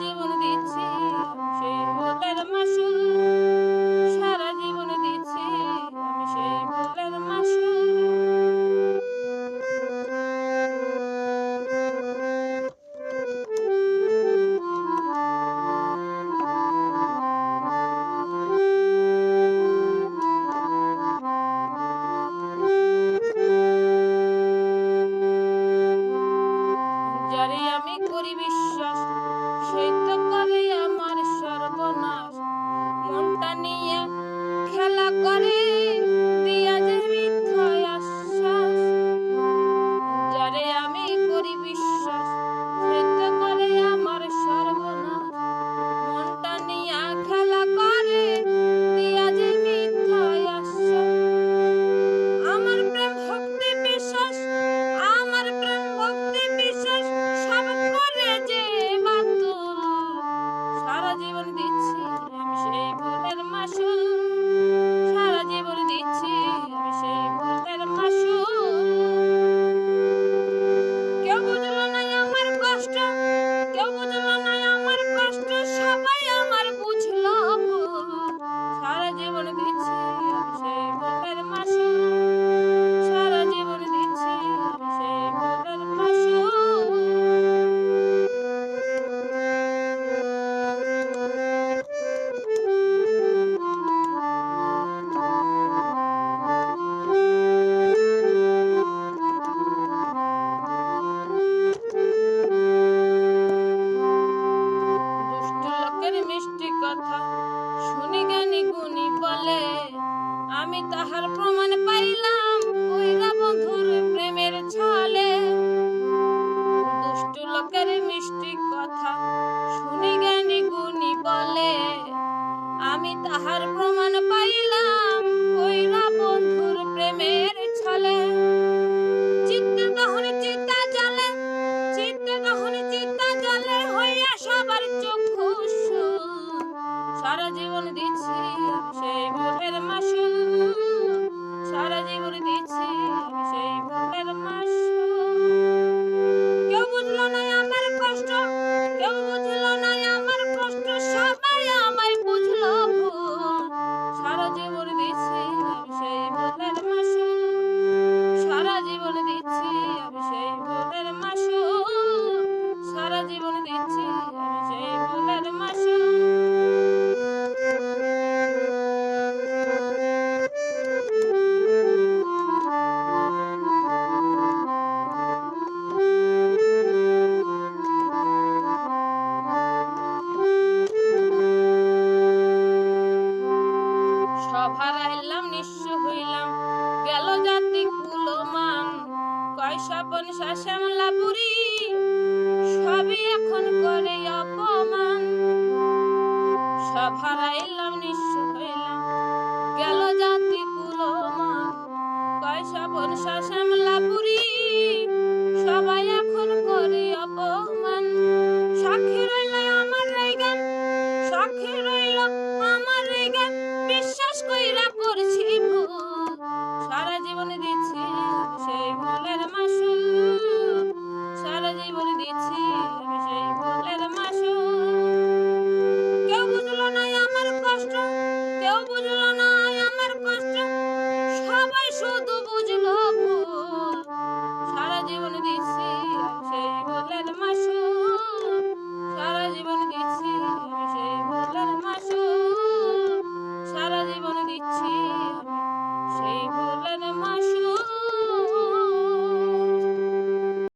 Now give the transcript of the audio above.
জীবন দিচ্ছি সেই ভুলের মাসুল, সারা জীবন দিচ্ছি আমি সেই ভুলের মাসুল। যারে আমি করি বিশ্বাস সেই তো করে আমার সর্বনাশ, মনটা নিয়ে খেলা করে দিয়া যে মিথ্যা আশ্বাস। যারে আমি করি বিশ্বাস সেই তো করে আমার সর্বনাশ, মনটা নিয়ে খেলা করে দিয়া যে মিথ্যা আশ্বাস। আমার প্রেম ভক্তি বিশ্বাস, আমার প্রেম ভক্তি বিশ্বাস সব করে যে বাতুল, সারা জীবন দিচ্ছি আমি সেই ভুলের মাসুল, সারা জীবন দিচ্ছি আমি সেই ভুলের মাসুল। কেউ বুঝলো না আমার কষ্ট, কেউ বুঝলো না আমার কষ্ট, সবাই আমার বুঝলো ভুল, সারা জীবন দিচ্ছি আমি সেই ভুলের মাসুল, সারা জীবন দিচ্ছি আমি সেই ভুলের মাসুল। দুষ্ট লোকের মিষ্টি কথা শুনি জ্ঞানী গুণী বলে, আমি তাহার প্রমাণ পাইলাম কইরা বন্ধুর প্রেমের ছলে। দুষ্ট লোকের মিষ্টি কথা শুনি জ্ঞানী গুণী বলে, আমি তাহার প্রমাণ পাইলাম কইরা বন্ধুর প্রেমের ছলে। চিত্তে দহন চিতা জলে, চিত্তে দহন চিতা জলে হইয়া সবার চক্ষু শুল, সারা জীবন দিচ্ছি আমি সেই ভুলের মাসুল, সারা জীবন দিচ্ছি আমি সেই ভুলের মাসুল। কেউ বুঝলো না আমার কষ্ট, কেউ বুঝলো না আমার কষ্ট, সবাই আমায় বুঝলো ভুল, সারা জীবন দিচ্ছি আমি সেই ভুলের মাসুল, সারা জীবন দিচ্ছি আমি সেই ভুলের মাসুল, সারা জীবন দিচ্ছি আমি সেই ভুলের মাসুল।